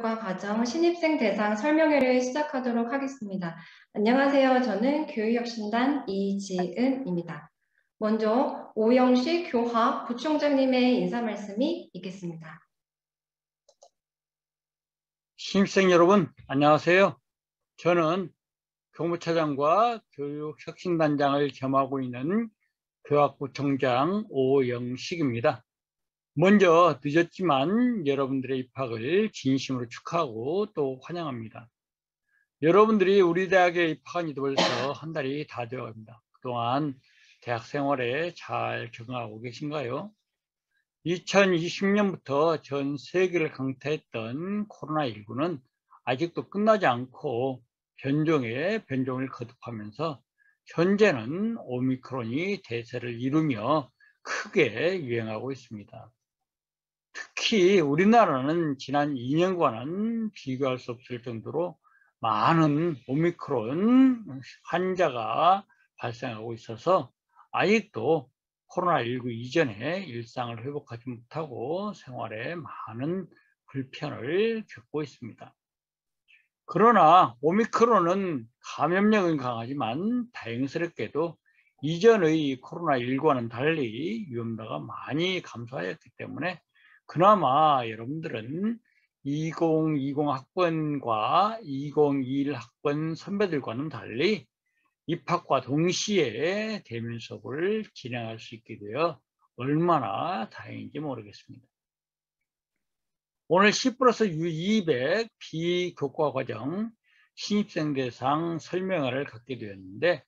교육과 과정 신입생 대상 설명회를 시작하도록 하겠습니다. 안녕하세요. 저는 교육혁신단 이지은입니다. 먼저 오영식 교화 부총장님의 인사 말씀이 있겠습니다. 신입생 여러분, 안녕하세요. 저는 교무차장과 교육혁신단장을 겸하고 있는 교학부총장 오영식입니다. 먼저 늦었지만 여러분들의 입학을 진심으로 축하하고 또 환영합니다. 여러분들이 우리 대학에 입학한 지도 벌써 한 달이 다 되어갑니다. 그동안 대학 생활에 잘 적응하고 계신가요? 2020년부터 전 세계를 강타했던 코로나19는 아직도 끝나지 않고 변종에 변종을 거듭하면서 현재는 오미크론이 대세를 이루며 크게 유행하고 있습니다. 특히 우리나라는 지난 2년과는 비교할 수 없을 정도로 많은 오미크론 환자가 발생하고 있어서 아직도 코로나19 이전에 일상을 회복하지 못하고 생활에 많은 불편을 겪고 있습니다. 그러나 오미크론은 감염력은 강하지만 다행스럽게도 이전의 코로나19와는 달리 위험도가 많이 감소하였기 때문에 그나마 여러분들은 2020 학번과 2021 학번 선배들과는 달리 입학과 동시에 대면 수업을 진행할 수 있게 되어 얼마나 다행인지 모르겠습니다. 오늘 C+U200 비교과 과정 신입생 대상 설명회를 갖게 되었는데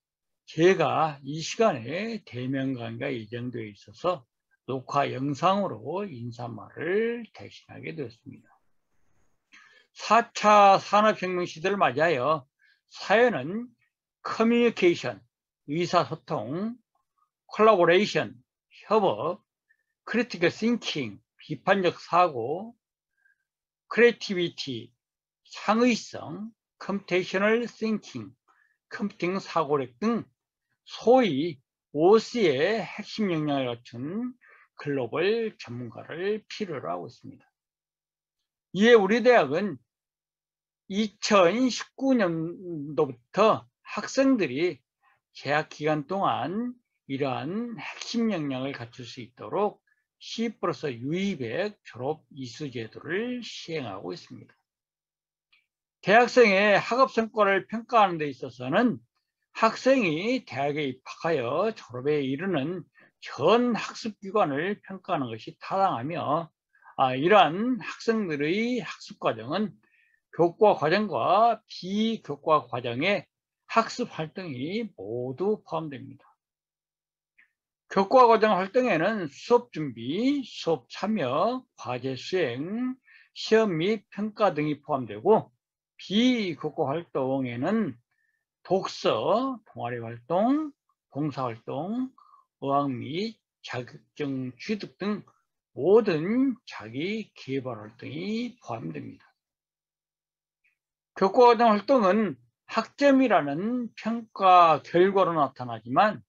제가 이 시간에 대면 강의가 예정되어 있어서 녹화 영상으로 인사말을 대신하게 되었습니다. 4차 산업혁명 시대를 맞이하여 사회는 커뮤니케이션, 의사소통, 콜라보레이션, 협업, 크리티컬 싱킹, 비판적 사고, 크리에이티비티, 창의성, 컴퓨테이셔널 싱킹, 컴퓨팅 사고력 등 소위 OC의 핵심 역량을 갖춘 글로벌 전문가를 필요로 하고 있습니다. 이에 우리 대학은 2019년도부터 학생들이 재학 기간 동안 이러한 핵심 역량을 갖출 수 있도록 C+U200 졸업 이수 제도를 시행하고 있습니다. 대학생의 학업 성과를 평가하는 데 있어서는 학생이 대학에 입학하여 졸업에 이르는 전 학습기관을 평가하는 것이 타당하며 이러한 학생들의 학습 과정은 교과 과정과 비교과 과정의 학습 활동이 모두 포함됩니다. 교과 과정 활동에는 수업 준비, 수업 참여, 과제 수행, 시험 및 평가 등이 포함되고 비교과 활동에는 독서, 동아리 활동, 봉사활동, 어학 및 자격증 취득 등 모든 자기 개발 활동이 포함됩니다. 교과과정 활동은 학점이라는 평가 결과로 나타나지만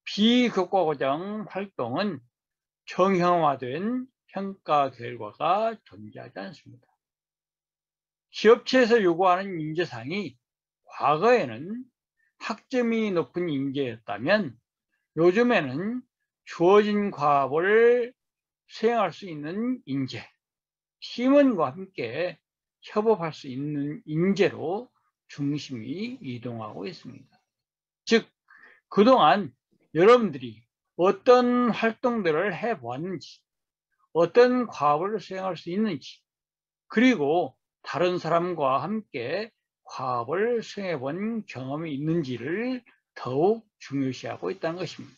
비교과과정 활동은 정형화된 평가 결과가 존재하지 않습니다. 취업체에서 요구하는 인재상이 과거에는 학점이 높은 인재였다면 요즘에는 주어진 과업을 수행할 수 있는 인재, 팀원과 함께 협업할 수 있는 인재로 중심이 이동하고 있습니다. 즉, 그동안 여러분들이 어떤 활동들을 해보았는지, 어떤 과업을 수행할 수 있는지, 그리고 다른 사람과 함께 과업을 수행해 본 경험이 있는지를 더욱 중요시하고 있다는 것입니다.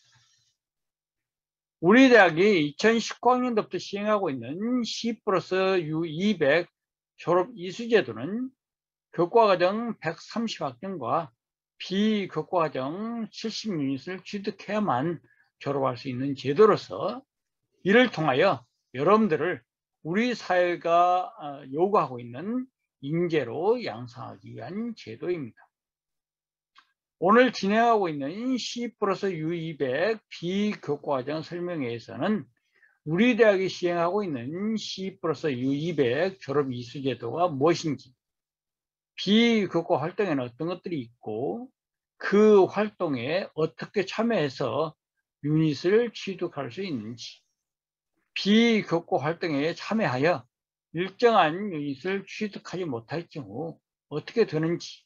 우리 대학이 2019학년도부터 시행하고 있는 C+U200 졸업 이수제도는 교과과정 130학점과 비교과과정 70유닛을 취득해야만 졸업할 수 있는 제도로서 이를 통하여 여러분들을 우리 사회가 요구하고 있는 인재로 양성하기 위한 제도입니다. 오늘 진행하고 있는 C+U200 비교과과정 설명회에서는 우리 대학이 시행하고 있는 C+U200 졸업 이수제도가 무엇인지, 비교과 활동에는 어떤 것들이 있고 그 활동에 어떻게 참여해서 유닛을 취득할 수 있는지, 비교과 활동에 참여하여 일정한 유닛을 취득하지 못할 경우 어떻게 되는지,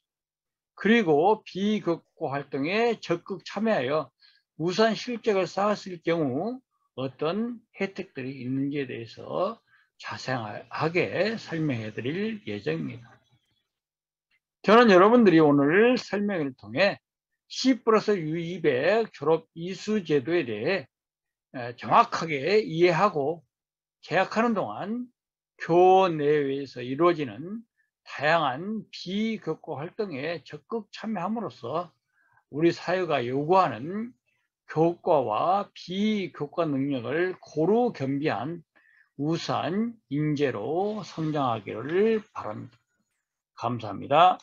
그리고 비교과 활동에 적극 참여하여 우수한 실적을 쌓았을 경우 어떤 혜택들이 있는지에 대해서 자세하게 설명해 드릴 예정입니다. 저는 여러분들이 오늘 설명을 통해 C+U200 졸업 이수 제도에 대해 정확하게 이해하고 재학하는 동안 교원 내외에서 이루어지는 다양한 비교과 활동에 적극 참여함으로써 우리 사회가 요구하는 교과와 비교과 능력을 고루 겸비한 우수한 인재로 성장하기를 바랍니다. 감사합니다.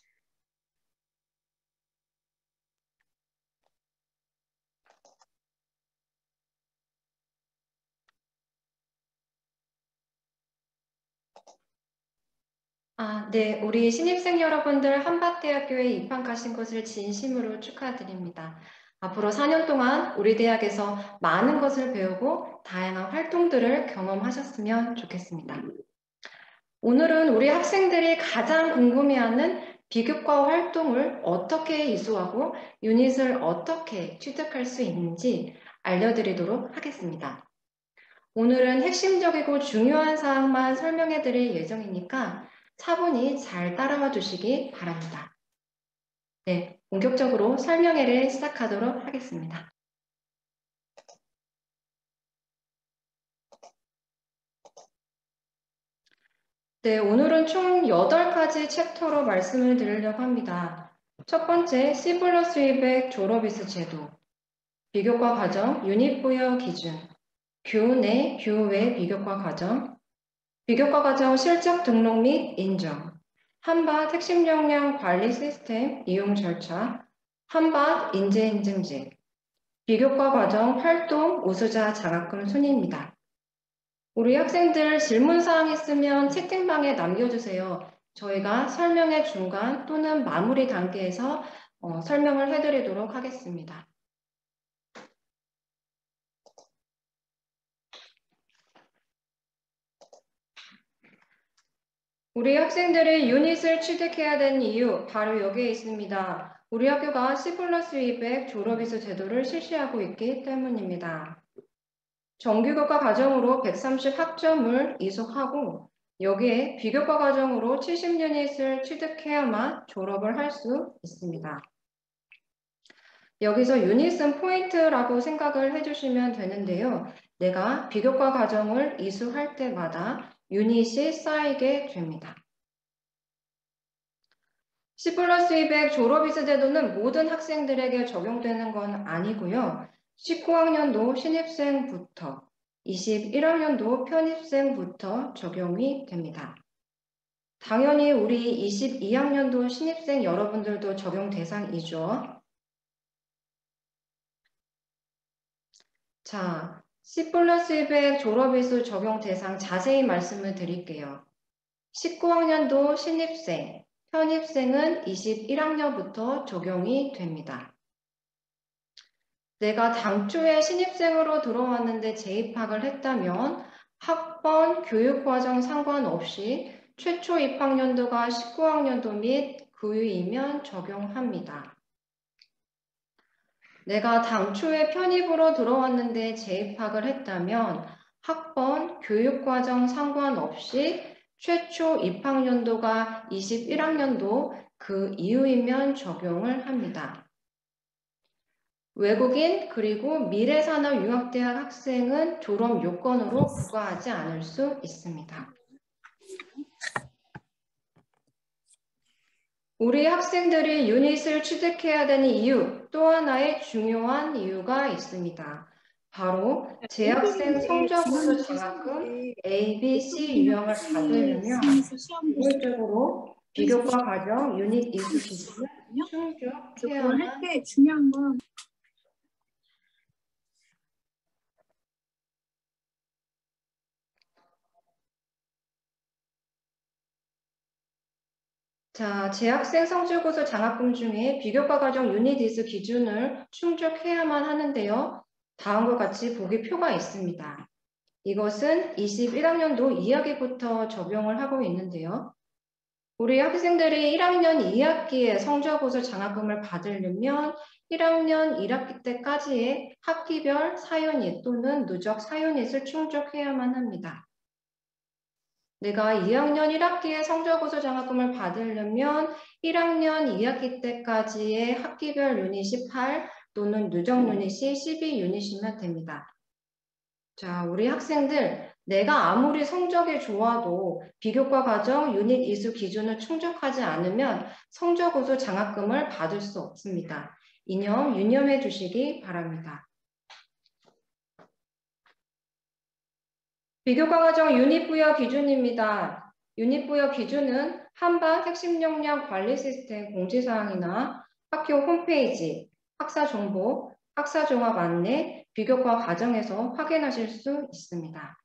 네, 우리 신입생 여러분들 한밭대학교에 입학하신 것을 진심으로 축하드립니다. 앞으로 4년 동안 우리 대학에서 많은 것을 배우고 다양한 활동들을 경험하셨으면 좋겠습니다. 오늘은 우리 학생들이 가장 궁금해하는 비교과 활동을 어떻게 이수하고 유닛을 어떻게 취득할 수 있는지 알려드리도록 하겠습니다. 오늘은 핵심적이고 중요한 사항만 설명해 드릴 예정이니까 차분히 잘 따라와 주시기 바랍니다. 네, 본격적으로 설명회를 시작하도록 하겠습니다. 네, 오늘은 총 8가지 챕터로 말씀을 드리려고 합니다. 첫 번째, C+200 졸업이수 제도, 비교과 과정, 유닛 부여 기준, 교내, 교외 비교과 과정, 비교과 과정 실적 등록 및 인정, 한밭 핵심 역량 관리 시스템 이용 절차, 한밭 인재 인증제, 비교과 과정 활동 우수자 장학금 순위입니다. 우리 학생들 질문사항 있으면 채팅방에 남겨주세요. 저희가 설명의 중간 또는 마무리 단계에서 설명을 해드리도록 하겠습니다. 우리 학생들이 유닛을 취득해야 되는 이유 바로 여기에 있습니다. 우리 학교가 C+200 졸업이수 제도를 실시하고 있기 때문입니다. 정규교과 과정으로 130 학점을 이수하고 여기에 비교과 과정으로 70유닛을 취득해야만 졸업을 할 수 있습니다. 여기서 유닛은 포인트라고 생각을 해주시면 되는데요. 내가 비교과 과정을 이수할 때마다 유닛이 쌓이게 됩니다. C+200 졸업이수 제도는 모든 학생들에게 적용되는 건 아니고요. 19학년도 신입생부터 21학년도 편입생부터 적용이 됩니다. 당연히 우리 22학년도 신입생 여러분들도 적용 대상이죠. 자, C+200 졸업이수 적용 대상 자세히 말씀을 드릴게요. 19학년도 신입생, 편입생은 21학년부터 적용이 됩니다. 내가 당초에 신입생으로 들어왔는데 재입학을 했다면 학번, 교육과정 상관없이 최초 입학연도가 19학년도 및 그 위이면 적용합니다. 내가 당초에 편입으로 들어왔는데 재입학을 했다면 학번, 교육과정 상관없이 최초 입학연도가 21학년도 그 이후이면 적용을 합니다. 외국인 그리고 미래산업융합대학 학생은 졸업 요건으로 부과하지 않을 수 있습니다. 우리 학생들이 유닛을 취득해야 되는 이유, 또 하나의 중요한 이유가 있습니다. 바로 재학생 성적으로 장학금 A, B, C 유형을 받으려면 우선적으로 비교과 과정 유닛 이수 기준을 충족해야만 할 때 중요한 건 자, 재학생 성적고사 장학금 중에 비교과 과정 유닛 이수 기준을 충족해야만 하는데요. 다음과 같이 보기 표가 있습니다. 이것은 21학년도 2학기부터 적용을 하고 있는데요. 우리 학생들이 1학년 2학기에 성적고사 장학금을 받으려면 1학년 1학기 때까지의 학기별 사유닛 또는 누적 사유닛을 충족해야만 합니다. 내가 2학년 1학기에 성적고사 장학금을 받으려면 1학년 2학기 때까지의 학기별 유닛이 8 또는 누적 유닛이 12유닛이면 됩니다. 자, 우리 학생들, 내가 아무리 성적이 좋아도 비교과 과정 유닛 이수 기준을 충족하지 않으면 성적고사 장학금을 받을 수 없습니다. 이념 유념해 주시기 바랍니다. 비교과 과정 유닛 부여 기준입니다. 유닛 부여 기준은 한반 핵심 역량 관리 시스템 공지사항이나 학교 홈페이지, 학사 정보, 학사 종합 안내, 비교과 과정에서 확인하실 수 있습니다.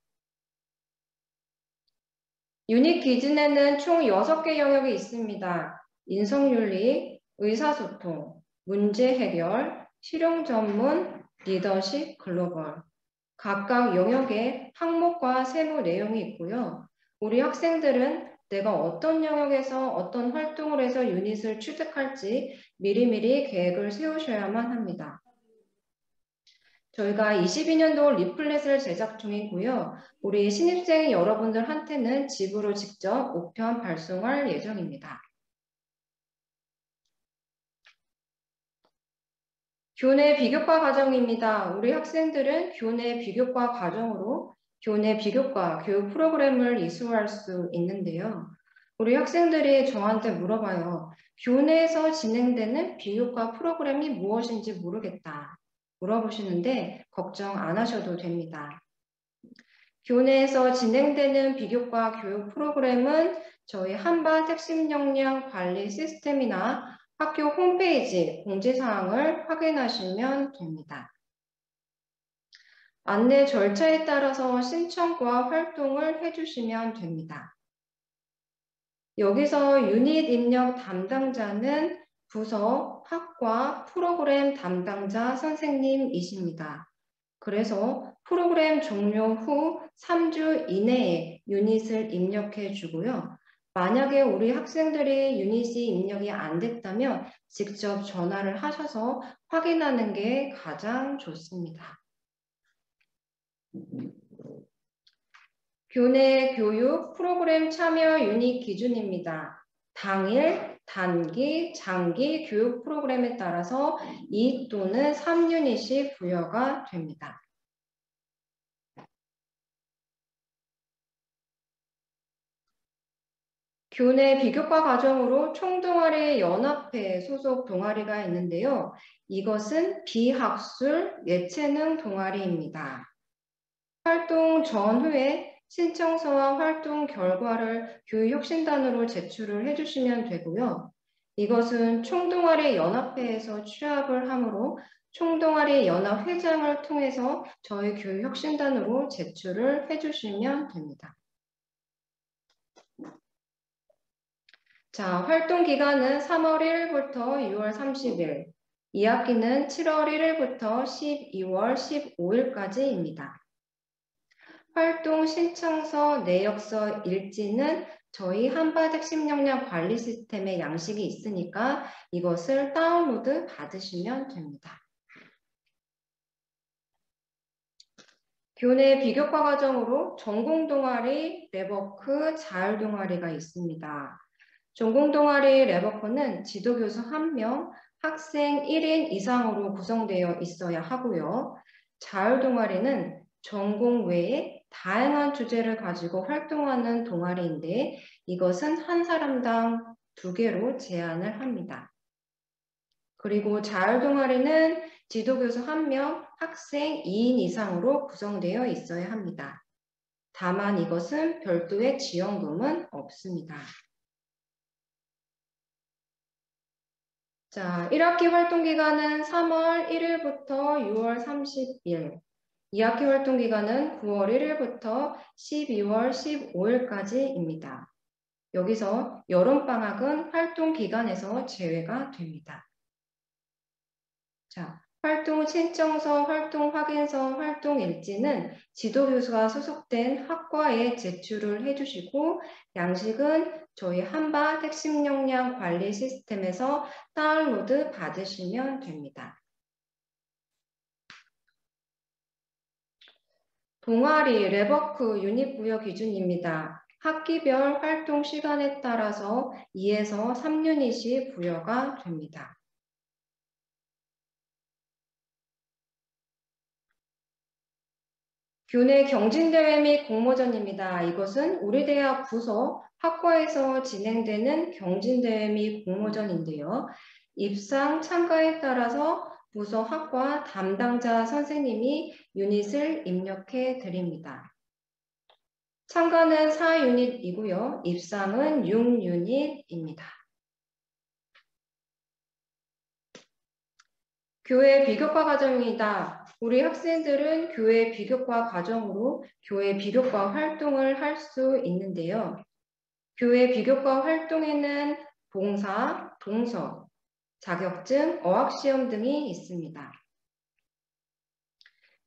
유닛 기준에는 총 6개 영역이 있습니다. 인성윤리, 의사소통, 문제 해결, 실용 전문, 리더십, 글로벌. 각각 영역에 항목과 세부 내용이 있고요. 우리 학생들은 내가 어떤 영역에서 어떤 활동을 해서 유닛을 취득할지 미리미리 계획을 세우셔야만 합니다. 저희가 22년도 리플렛을 제작 중이고요. 우리 신입생 여러분들한테는 집으로 직접 우편 발송할 예정입니다. 교내 비교과 과정입니다. 우리 학생들은 교내 비교과 과정으로 교내 비교과 교육 프로그램을 이수할 수 있는데요. 우리 학생들이 저한테 물어봐요. 교내에서 진행되는 비교과 프로그램이 무엇인지 모르겠다. 물어보시는데 걱정 안 하셔도 됩니다. 교내에서 진행되는 비교과 교육 프로그램은 저희 한반 핵심 역량 관리 시스템이나 학교 홈페이지 공지사항을 확인하시면 됩니다. 안내 절차에 따라서 신청과 활동을 해주시면 됩니다. 여기서 유닛 입력 담당자는 부서, 학과, 프로그램 담당자 선생님이십니다. 그래서 프로그램 종료 후 3주 이내에 유닛을 입력해 주고요. 만약에 우리 학생들이 유닛이 입력이 안 됐다면 직접 전화를 하셔서 확인하는 게 가장 좋습니다. 교내 교육 프로그램 참여 유닛 기준입니다. 당일, 단기, 장기 교육 프로그램에 따라서 2 또는 3유닛이 부여가 됩니다. 교내 비교과 과정으로 총동아리 연합회 소속 동아리가 있는데요. 이것은 비학술 예체능 동아리입니다. 활동 전후에 신청서와 활동 결과를 교육혁신단으로 제출을 해주시면 되고요. 이것은 총동아리 연합회에서 취합을 하므로 총동아리 연합회장을 통해서 저희 교육혁신단으로 제출을 해주시면 됩니다. 자, 활동 기간은 3월 1일부터 6월 30일, 2학기는 7월 1일부터 12월 15일까지입니다. 활동 신청서, 내역서, 일지는 저희 한반 핵심 역량 관리 시스템에 양식이 있으니까 이것을 다운로드 받으시면 됩니다. 교내 비교과 과정으로 전공 동아리, 레버크, 자율 동아리가 있습니다. 전공 동아리 레버크는 지도교수 1명, 학생 1인 이상으로 구성되어 있어야 하고요. 자율 동아리는 전공 외에 다양한 주제를 가지고 활동하는 동아리인데 이것은 한 사람당 2개로 제한을 합니다. 그리고 자율 동아리는 지도교수 1명, 학생 2인 이상으로 구성되어 있어야 합니다. 다만 이것은 별도의 지원금은 없습니다. 자, 1학기 활동 기간은 3월 1일부터 6월 30일, 2학기 활동 기간은 9월 1일부터 12월 15일까지입니다. 여기서 여름방학은 활동 기간에서 제외가 됩니다. 자, 활동 신청서, 활동 확인서, 활동 일지는 지도교수가 소속된 학과에 제출을 해주시고 양식은 저희 한바 핵심 역량 관리 시스템에서 다운로드 받으시면 됩니다. 동아리, 랩워크, 유닛 부여 기준입니다. 학기별 활동 시간에 따라서 2에서 3유닛이 부여가 됩니다. 교내 경진대회 및 공모전입니다. 이것은 우리 대학 부서 학과에서 진행되는 경진대회 및 공모전인데요. 입상 참가에 따라서 부서 학과 담당자 선생님이 유닛을 입력해 드립니다. 참가는 4유닛이고요. 입상은 6유닛입니다. 교회 비교과 과정입니다. 우리 학생들은 교회 비교과 과정으로 교회 비교과 활동을 할 수 있는데요. 교회 비교과 활동에는 봉사, 동서, 자격증, 어학시험 등이 있습니다.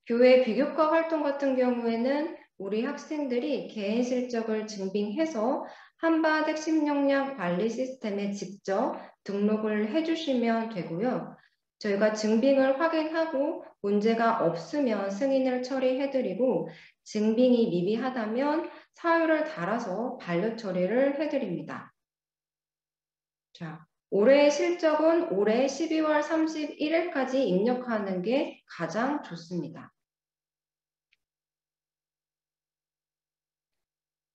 교회 비교과 활동 같은 경우에는 우리 학생들이 개인 실적을 증빙해서 한바 핵심 역량 관리 시스템에 직접 등록을 해주시면 되고요. 저희가 증빙을 확인하고 문제가 없으면 승인을 처리해드리고 증빙이 미비하다면 사유를 달아서 반려 처리를 해드립니다. 자, 올해의 실적은 올해 12월 31일까지 입력하는 게 가장 좋습니다.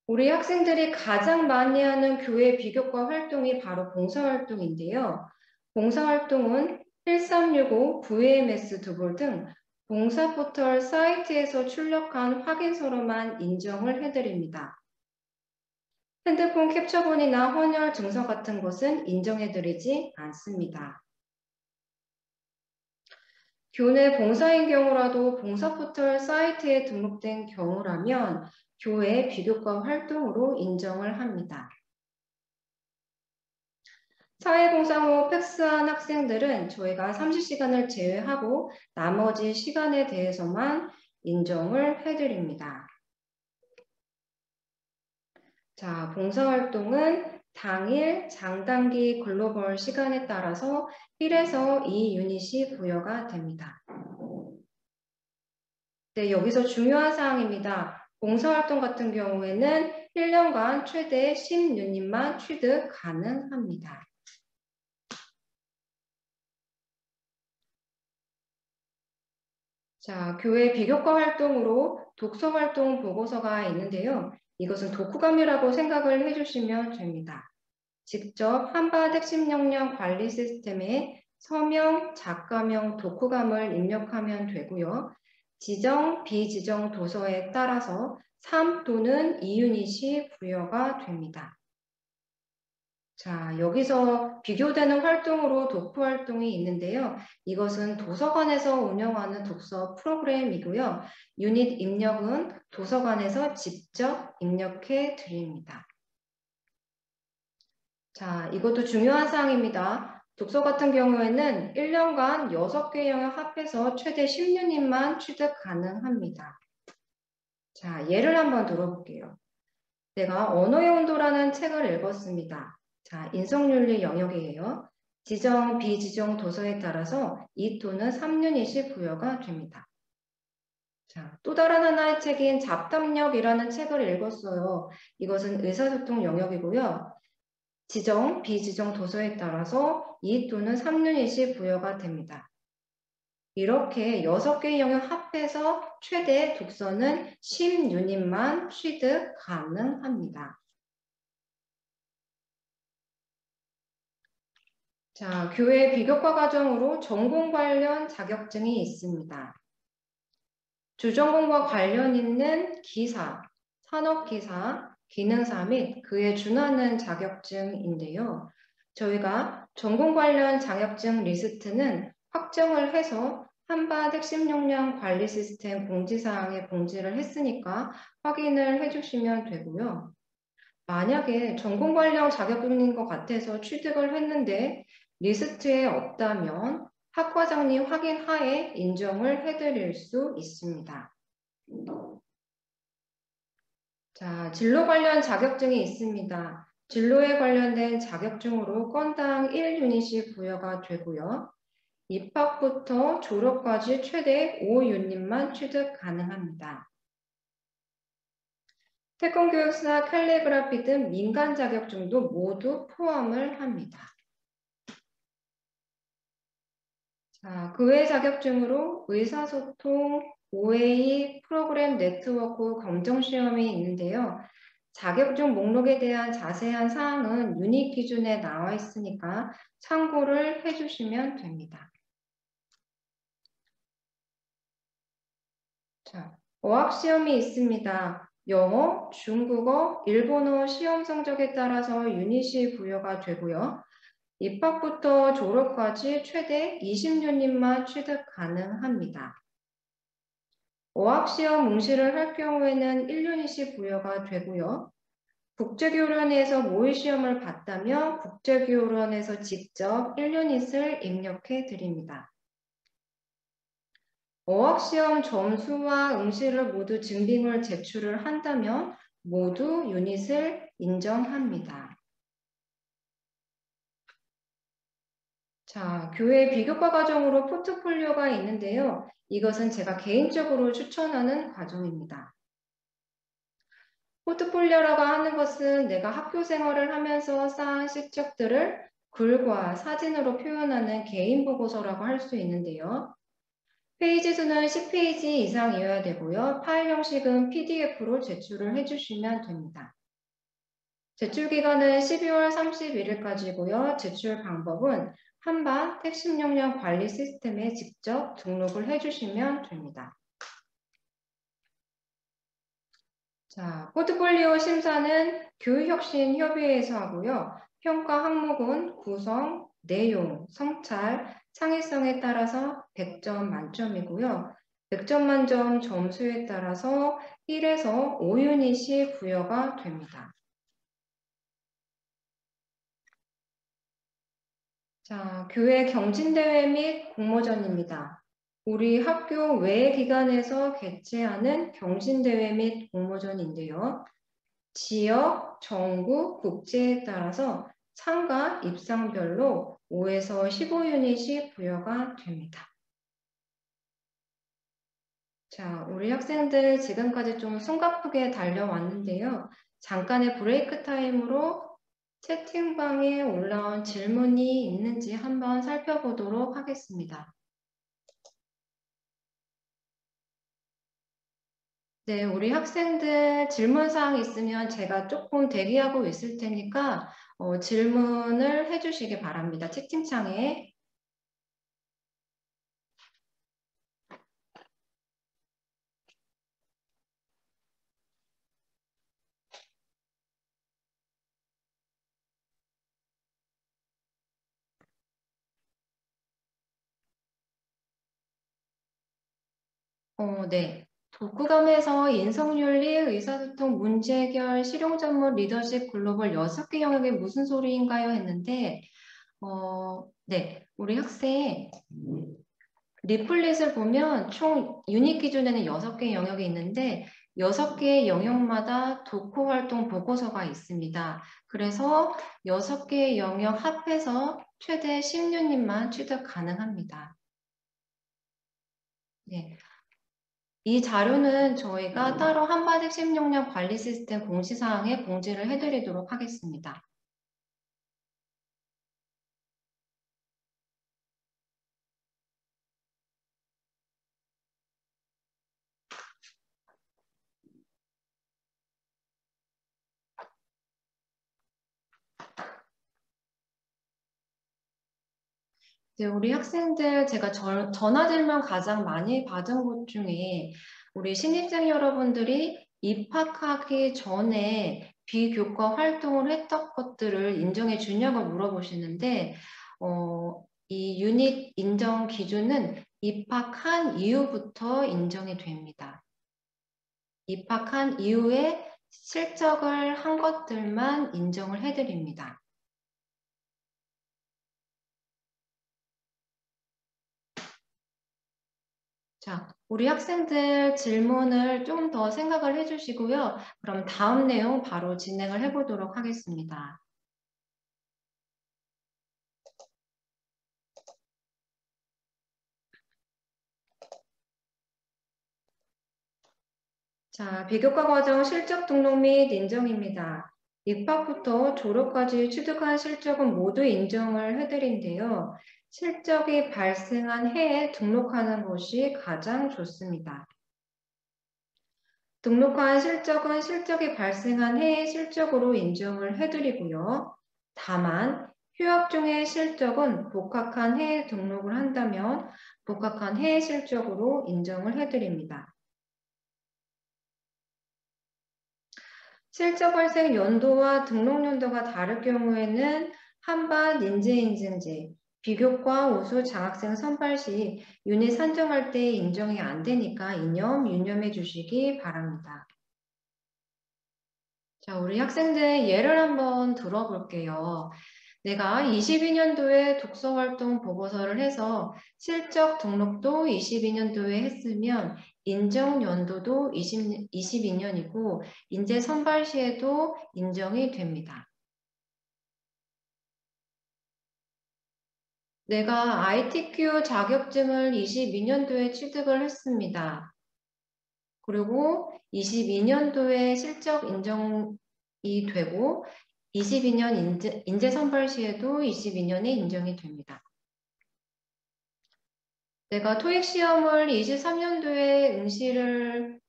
우리 학생들이 가장 많이 하는 교회 비교과 활동이 바로 봉사활동인데요. 봉사활동은 1365, VMS 두볼 등 봉사 포털 사이트에서 출력한 확인서로만 인정을 해드립니다. 핸드폰 캡처본이나 헌혈 증서 같은 것은 인정해드리지 않습니다. 교내 봉사인 경우라도 봉사 포털 사이트에 등록된 경우라면 교회 비교과 활동으로 인정을 합니다. 사회봉사 후 팩스한 학생들은 저희가 30시간을 제외하고 나머지 시간에 대해서만 인정을 해드립니다. 자, 봉사활동은 당일 장단기 글로벌 시간에 따라서 1에서 2유닛이 부여가 됩니다. 네, 여기서 중요한 사항입니다. 봉사활동 같은 경우에는 1년간 최대 10유닛만 취득 가능합니다. 자, 교회 비교과 활동으로 독서활동 보고서가 있는데요. 이것은 독후감이라고 생각을 해주시면 됩니다. 직접 한바 핵심 역량 관리 시스템에 서명, 작가명, 독후감을 입력하면 되고요. 지정, 비지정 도서에 따라서 3 또는 2유닛이 부여가 됩니다. 자, 여기서 비교되는 활동으로 독후 활동이 있는데요. 이것은 도서관에서 운영하는 독서 프로그램이고요. 유닛 입력은 도서관에서 직접 입력해 드립니다. 자, 이것도 중요한 사항입니다. 독서 같은 경우에는 1년간 6개 영역 합해서 최대 10유닛만 취득 가능합니다. 자, 예를 한번 들어볼게요. 내가 언어의 온도라는 책을 읽었습니다. 자, 인성윤리 영역이에요. 지정, 비지정 도서에 따라서 2 또는 3유닛이 부여가 됩니다. 자, 또 다른 하나의 책인 잡담력이라는 책을 읽었어요. 이것은 의사소통 영역이고요. 지정, 비지정 도서에 따라서 2 또는 3유닛이 부여가 됩니다. 이렇게 6개의 영역 합해서 최대 독서는 10유닛만 취득 가능합니다. 자, 교회 비교과 과정으로 전공 관련 자격증이 있습니다. 주전공과 관련 있는 기사, 산업기사, 기능사 및 그에 준하는 자격증인데요. 저희가 전공 관련 자격증 리스트는 확정을 해서 한바 핵심 역량 관리 시스템 공지사항에 공지를 했으니까 확인을 해주시면 되고요. 만약에 전공 관련 자격증인 것 같아서 취득을 했는데 리스트에 없다면 학과장님 확인하에 인정을 해드릴 수 있습니다. 자, 진로 관련 자격증이 있습니다. 진로에 관련된 자격증으로 건당 1유닛이 부여가 되고요. 입학부터 졸업까지 최대 5유닛만 취득 가능합니다. 태권교육사, 캘리그라피 등 민간 자격증도 모두 포함을 합니다. 자, 그 외 자격증으로 의사소통, OA, 프로그램 네트워크 검정시험이 있는데요. 자격증 목록에 대한 자세한 사항은 유닛 기준에 나와 있으니까 참고를 해주시면 됩니다. 자, 어학시험이 있습니다. 영어, 중국어, 일본어 시험 성적에 따라서 유닛이 부여가 되고요. 입학부터 졸업까지 최대 20유닛만 취득 가능합니다. 어학시험 응시를 할 경우에는 1유닛이 부여가 되고요. 국제교련에서 모의시험을 봤다면 국제교련에서 직접 1유닛을 입력해 드립니다. 어학시험 점수와 응시를 모두 증빙을 제출을 한다면 모두 유닛을 인정합니다. 자, 교회 비교과 과정으로 포트폴리오가 있는데요. 이것은 제가 개인적으로 추천하는 과정입니다. 포트폴리오라고 하는 것은 내가 학교 생활을 하면서 쌓은 실적들을 글과 사진으로 표현하는 개인 보고서라고 할 수 있는데요. 페이지 수는 10페이지 이상이어야 되고요. 파일 형식은 PDF로 제출을 해주시면 됩니다. 제출 기간은 12월 31일까지고요. 제출 방법은 한바 택시용량 관리 시스템에 직접 등록을 해주시면 됩니다. 자, 포트폴리오 심사는 교육혁신협의회에서 하고요. 평가 항목은 구성, 내용, 성찰, 창의성에 따라서 100점 만점이고요. 100점 만점 점수에 따라서 1에서 5유닛이 부여가 됩니다. 자, 교회 경진대회 및 공모전입니다. 우리 학교 외 기관에서 개최하는 경진대회 및 공모전인데요. 지역, 전국, 국제에 따라서 참가 입상별로 5에서 15유닛이 부여가 됩니다. 자, 우리 학생들 지금까지 좀 숨가쁘게 달려왔는데요. 잠깐의 브레이크 타임으로 채팅방에 올라온 질문이 있는지 한번 살펴보도록 하겠습니다. 네, 우리 학생들 질문사항 있으면 제가 조금 대기하고 있을 테니까 질문을 해주시기 바랍니다. 채팅창에. 네. 독후감에서 인성윤리, 의사소통, 문제해결, 실용전문, 리더십, 글로벌 6개 영역이 무슨 소리인가요? 했는데 네. 우리 학생 리플릿을 보면 총 유닛 기준에는 6개 영역이 있는데 6개의 영역마다 독후 활동 보고서가 있습니다. 그래서 6개의 영역 합해서 최대 10유닛만 취득 가능합니다. 네. 이 자료는 저희가 따로 한바닥 심용량 관리 시스템 공지사항에 공지를 해드리도록 하겠습니다. 이제 우리 학생들 제가 전화질문 가장 많이 받은 것 중에 우리 신입생 여러분들이 입학하기 전에 비교과 활동을 했던 것들을 인정해 주냐고 물어보시는데 이 유닛 인정 기준은 입학한 이후부터 인정이 됩니다. 입학한 이후에 실적을 한 것들만 인정을 해드립니다. 자, 우리 학생들 질문을 좀 더 생각을 해주시고요. 그럼 다음 내용 바로 진행을 해보도록 하겠습니다. 자, 비교과 과정 실적 등록 및 인정입니다. 입학부터 졸업까지 취득한 실적은 모두 인정을 해드린데요. 실적이 발생한 해에 등록하는 것이 가장 좋습니다. 등록한 실적은 실적이 발생한 해의 실적으로 인정을 해드리고요. 다만 휴학 중의 실적은 복학한 해에 등록을 한다면 복학한 해의 실적으로 인정을 해드립니다. 실적 발생 연도와 등록 연도가 다를 경우에는 한반 인재인증제, 비교과 우수 장학생 선발 시 윤회 산정할 때 인정이 안 되니까 이념 유념해 주시기 바랍니다. 자, 우리 학생들 예를 한번 들어볼게요. 내가 22년도에 독서활동 보고서를 해서 실적 등록도 22년도에 했으면 인정 연도도 22년이고 인재 선발 시에도 인정이 됩니다. 내가 ITQ 자격증을 22년도에 취득을 했습니다. 그리고 22년도에 실적 인정이 되고 22년 인재 선발 시에도 22년에 인정이 됩니다. 내가 토익 시험을 22년도에 응시를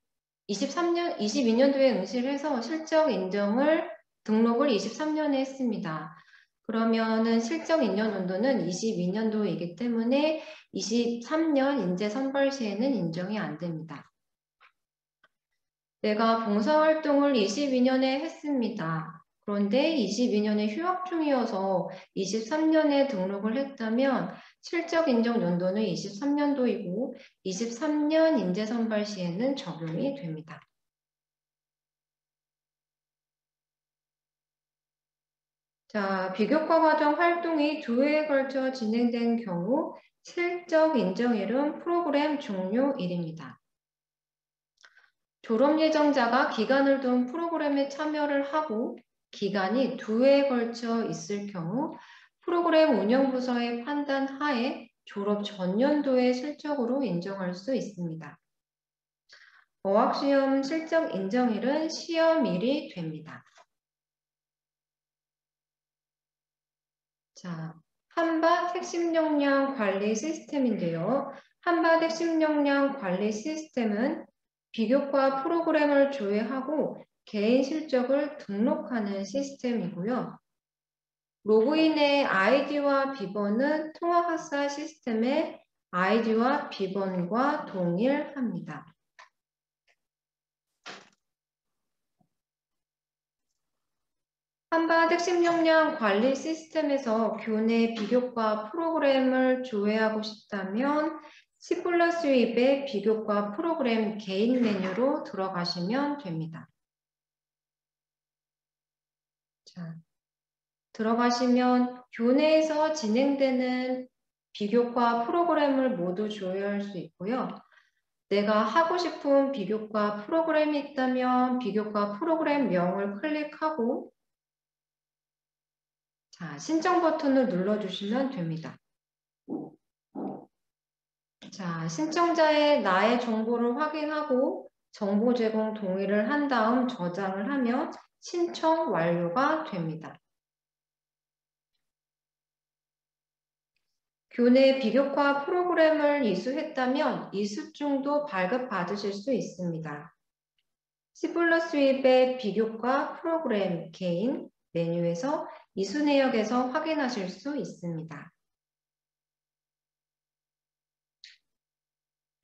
해서 실적 인정을 등록을 23년에 했습니다. 그러면은 실적 인정 연도는 22년도이기 때문에 23년 인재 선발 시에는 인정이 안 됩니다. 내가 봉사활동을 22년에 했습니다. 그런데 22년에 휴학 중이어서 23년에 등록을 했다면 실적 인정 연도는 23년도이고 23년 인재 선발 시에는 적용이 됩니다. 자, 비교과 과정 활동이 2회에 걸쳐 진행된 경우 실적 인정일은 프로그램 종료일입니다. 졸업 예정자가 기간을 둔 프로그램에 참여를 하고 기간이 2회에 걸쳐 있을 경우 프로그램 운영부서의 판단 하에 졸업 전년도의 실적으로 인정할 수 있습니다. 어학시험 실적 인정일은 시험일이 됩니다. 자, 한밭 핵심 역량 관리 시스템인데요. 한밭 핵심 역량 관리 시스템은 비교과 프로그램을 조회하고 개인 실적을 등록하는 시스템이고요. 로그인의 아이디와 비번은 통합학사 시스템의 아이디와 비번과 동일합니다. 한밭 핵심 역량 관리 시스템에서 교내 비교과 프로그램을 조회하고 싶다면 C+2의 비교과 프로그램 개인 메뉴로 들어가시면 됩니다. 자, 들어가시면 교내에서 진행되는 비교과 프로그램을 모두 조회할 수 있고요. 내가 하고 싶은 비교과 프로그램이 있다면 비교과 프로그램 명을 클릭하고 자, 신청 버튼을 눌러주시면 됩니다. 자, 신청자의 나의 정보를 확인하고 정보 제공 동의를 한 다음 저장을 하면 신청 완료가 됩니다. 교내 비교과 프로그램을 이수했다면 이수증도 발급받으실 수 있습니다. C+2의 비교과 프로그램 개인 메뉴에서 이수 내역에서 확인하실 수 있습니다.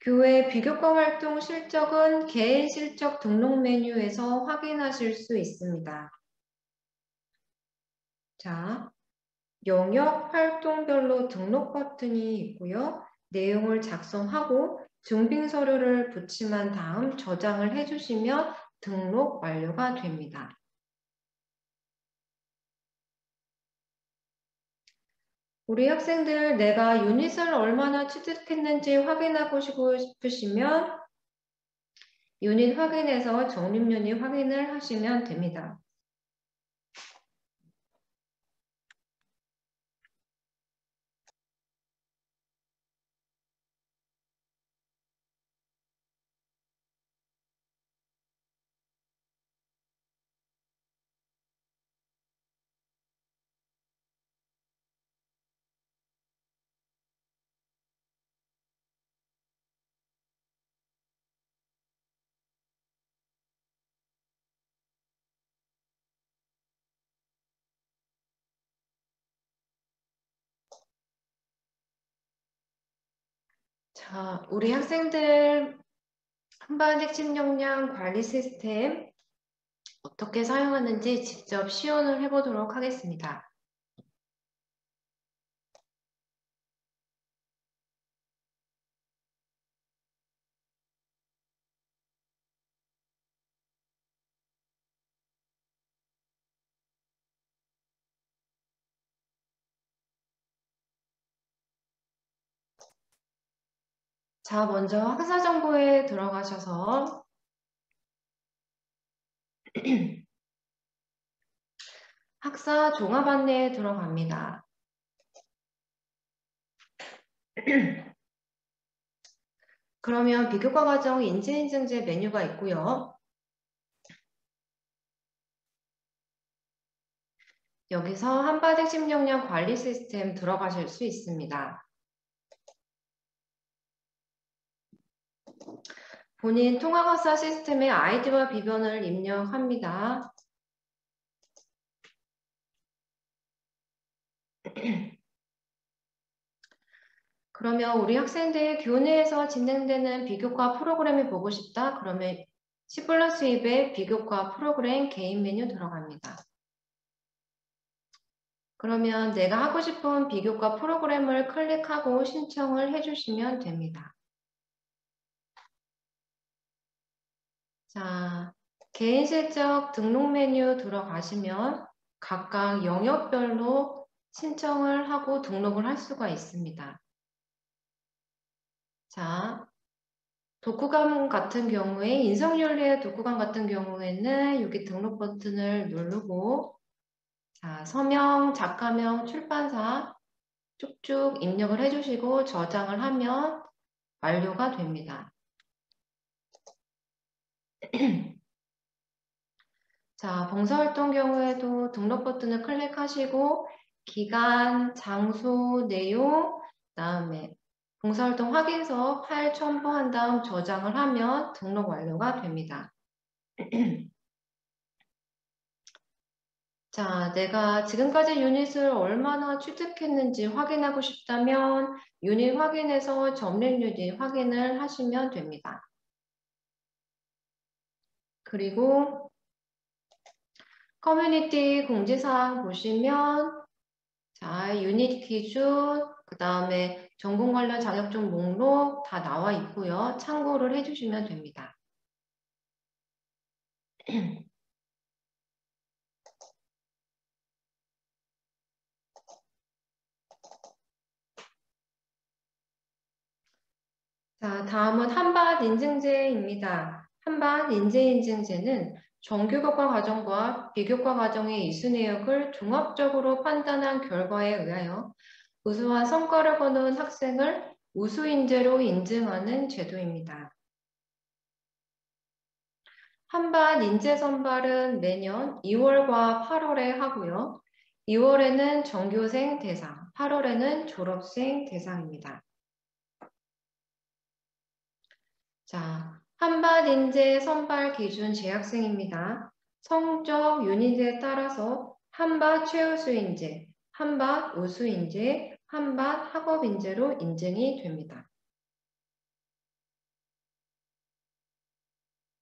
교회 비교과 활동 실적은 개인 실적 등록 메뉴에서 확인하실 수 있습니다. 자, 영역 활동별로 등록 버튼이 있고요. 내용을 작성하고 증빙 서류를 붙임한 다음 저장을 해주시면 등록 완료가 됩니다. 우리 학생들 내가 유닛을 얼마나 취득했는지 확인하고 싶으시면 유닛 확인에서 적립 유닛 확인을 하시면 됩니다. 자, 우리 학생들 한반 핵심 역량 관리 시스템 어떻게 사용하는지 직접 시연을 해보도록 하겠습니다. 자, 먼저 학사 정보에 들어가셔서 학사 종합 안내에 들어갑니다. 그러면 비교과 과정 인지인증제 메뉴가 있고요. 여기서 한반 핵심 역량 관리 시스템 들어가실 수 있습니다. 본인 통합학사 시스템의 아이디와 비번을 입력합니다. 그러면 우리 학생들 교내에서 진행되는 비교과 프로그램을 보고 싶다. 그러면 C+2의 비교과 프로그램 개인 메뉴 들어갑니다. 그러면 내가 하고 싶은 비교과 프로그램을 클릭하고 신청을 해주시면 됩니다. 자, 개인 실적 등록 메뉴 들어가시면 각각 영역별로 신청을 하고 등록을 할 수가 있습니다. 자, 독후감 같은 경우에 인성윤리의 독후감 같은 경우에는 여기 등록 버튼을 누르고 자, 서명, 작가명, 출판사 쭉쭉 입력을 해주시고 저장을 하면 완료가 됩니다. 자, 봉사활동 경우에도 등록 버튼을 클릭하시고 기간, 장소, 내용, 그다음에 봉사활동 확인서 파일 첨부한 다음 저장을 하면 등록 완료가 됩니다. 자, 내가 지금까지 유닛을 얼마나 취득했는지 확인하고 싶다면 유닛 확인에서 점립 유닛 확인을 하시면 됩니다. 그리고 커뮤니티 공지사항 보시면 자, 유닛 기준, 그 다음에 전공 관련 자격증 목록 다 나와 있고요. 참고를 해주시면 됩니다. 자, 다음은 한밭 인증제입니다. 한밭 인증제는 정규교과 과정과 비교과 과정의 이수 내역을 종합적으로 판단한 결과에 의하여 우수한 성과를 거둔 학생을 우수인재로 인증하는 제도입니다. 한밭 인재 선발은 매년 2월과 8월에 하고요. 2월에는 전교생 대상, 8월에는 졸업생 대상입니다. 자, 한밭 인재 선발 기준 재학생입니다. 성적 유닛에 따라서 한밭 최우수 인재, 한밭 우수 인재, 한밭 학업 인재로 인증이 됩니다.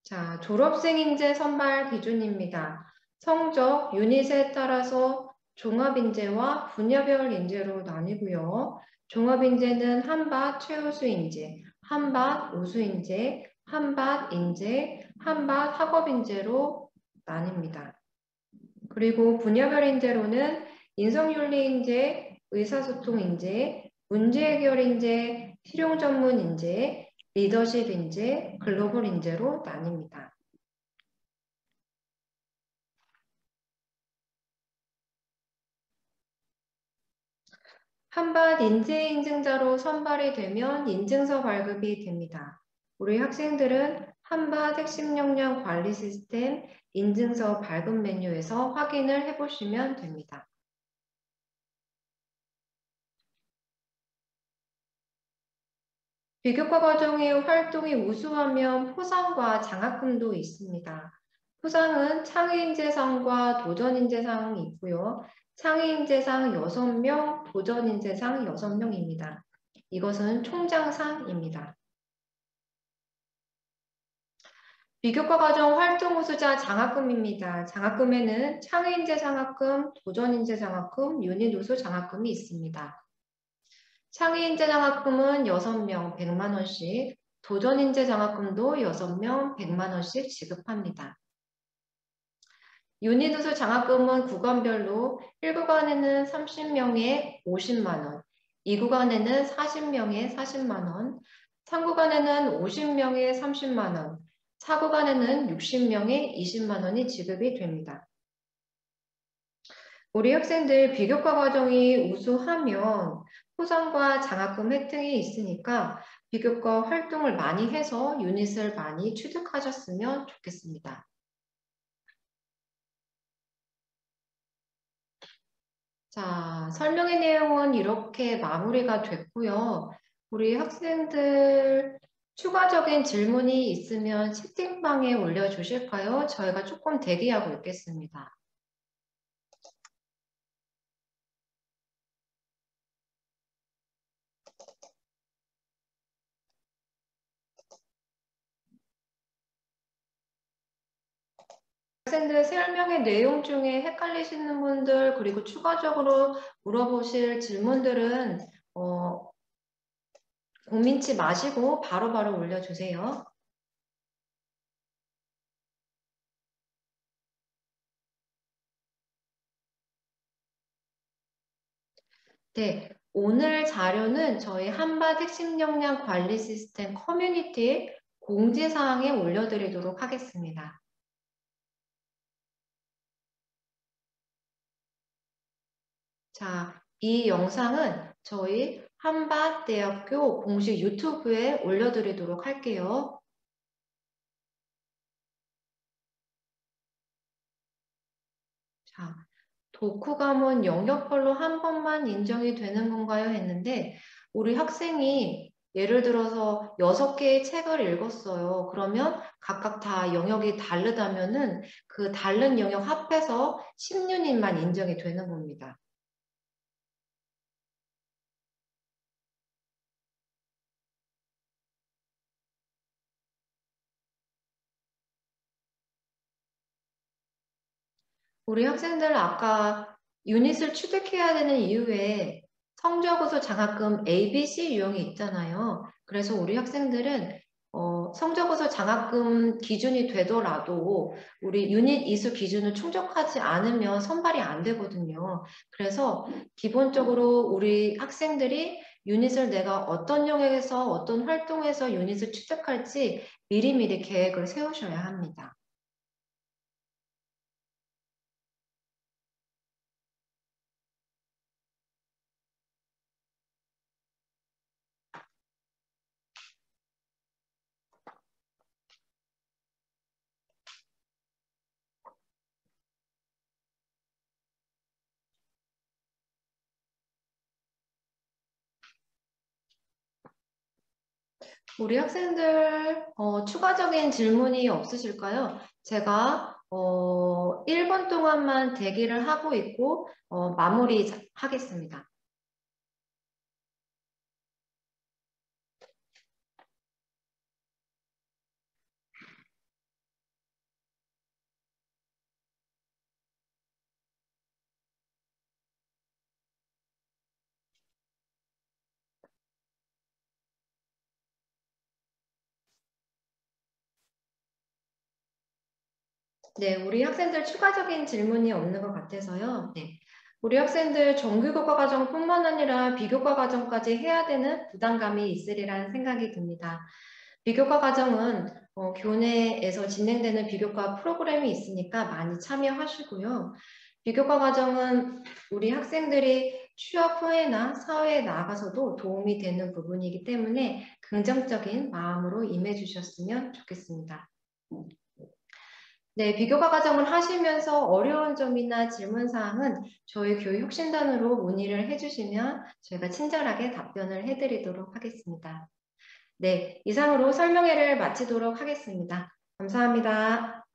자, 졸업생 인재 선발 기준입니다. 성적 유닛에 따라서 종합인재와 분야별 인재로 나뉘고요. 종합인재는 한밭 최우수 인재, 한밭 우수 인재, 한밭 인재, 한밭 학업 인재로 나뉩니다. 그리고 분야별 인재로는 인성윤리 인재, 의사소통 인재, 문제 해결 인재, 실용 전문 인재, 리더십 인재, 글로벌 인재로 나뉩니다. 한밭 인재 인증자로 선발이 되면 인증서 발급이 됩니다. 우리 학생들은 한밭 핵심 역량 관리 시스템 인증서 발급 메뉴에서 확인을 해보시면 됩니다. 비교과 과정의 활동이 우수하면 포상과 장학금도 있습니다. 포상은 창의인재상과 도전인재상이 있고요. 창의인재상 6명, 도전인재상 6명입니다. 이것은 총장상입니다. 비교과 과정 활동 우수자 장학금입니다. 장학금에는 창의인재 장학금, 도전인재 장학금, 유닛 우수 장학금이 있습니다. 창의인재 장학금은 6명 100만원씩, 도전인재 장학금도 6명 100만원씩 지급합니다. 유닛 우수 장학금은 구간별로 1구간에는 30명에 50만원, 2구간에는 40명에 40만원, 3구간에는 50명에 30만원, 4구간에는 60명에 20만원이 지급이 됩니다. 우리 학생들 비교과 과정이 우수하면 포상과 장학금 혜택이 있으니까 비교과 활동을 많이 해서 유닛을 많이 취득하셨으면 좋겠습니다. 자, 설명의 내용은 이렇게 마무리가 됐고요. 우리 학생들 추가적인 질문이 있으면 채팅방에 올려주실까요? 저희가 조금 대기하고 있겠습니다. 학생들 설명의 내용 중에 헷갈리시는 분들 그리고 추가적으로 물어보실 질문들은 고민치 마시고 바로바로 올려주세요. 네, 오늘 자료는 저희 한밭 핵심 역량 관리 시스템 커뮤니티 공지사항에 올려드리도록 하겠습니다. 자, 이 영상은 저희 한밭대학교 공식 유튜브에 올려드리도록 할게요. 자, 독후감은 영역별로 한 번만 인정이 되는 건가요? 했는데 우리 학생이 예를 들어서 6개의 책을 읽었어요. 그러면 각각 다 영역이 다르다면은 그 다른 영역 합해서 10유닛만 인정이 되는 겁니다. 우리 학생들 아까 유닛을 취득해야 되는 이유에 성적우수 장학금 ABC 유형이 있잖아요. 그래서 우리 학생들은 성적우수 장학금 기준이 되더라도 우리 유닛 이수 기준을 충족하지 않으면 선발이 안 되거든요. 그래서 기본적으로 우리 학생들이 유닛을 내가 어떤 영역에서 어떤 활동에서 유닛을 취득할지 미리미리 계획을 세우셔야 합니다. 우리 학생들 추가적인 질문이 없으실까요? 제가 1분 동안만 대기를 하고 있고 마무리 하겠습니다. 네, 우리 학생들 추가적인 질문이 없는 것 같아서요. 네. 우리 학생들 정규교과 과정뿐만 아니라 비교과 과정까지 해야 되는 부담감이 있으리라는 생각이 듭니다. 비교과 과정은 교내에서 진행되는 비교과 프로그램이 있으니까 많이 참여하시고요. 비교과 과정은 우리 학생들이 취업 후에나 사회에 나가서도 도움이 되는 부분이기 때문에 긍정적인 마음으로 임해주셨으면 좋겠습니다. 네, 비교과 과정을 하시면서 어려운 점이나 질문 사항은 저희 교육혁신단으로 문의를 해주시면 저희가 친절하게 답변을 해드리도록 하겠습니다. 네, 이상으로 설명회를 마치도록 하겠습니다. 감사합니다.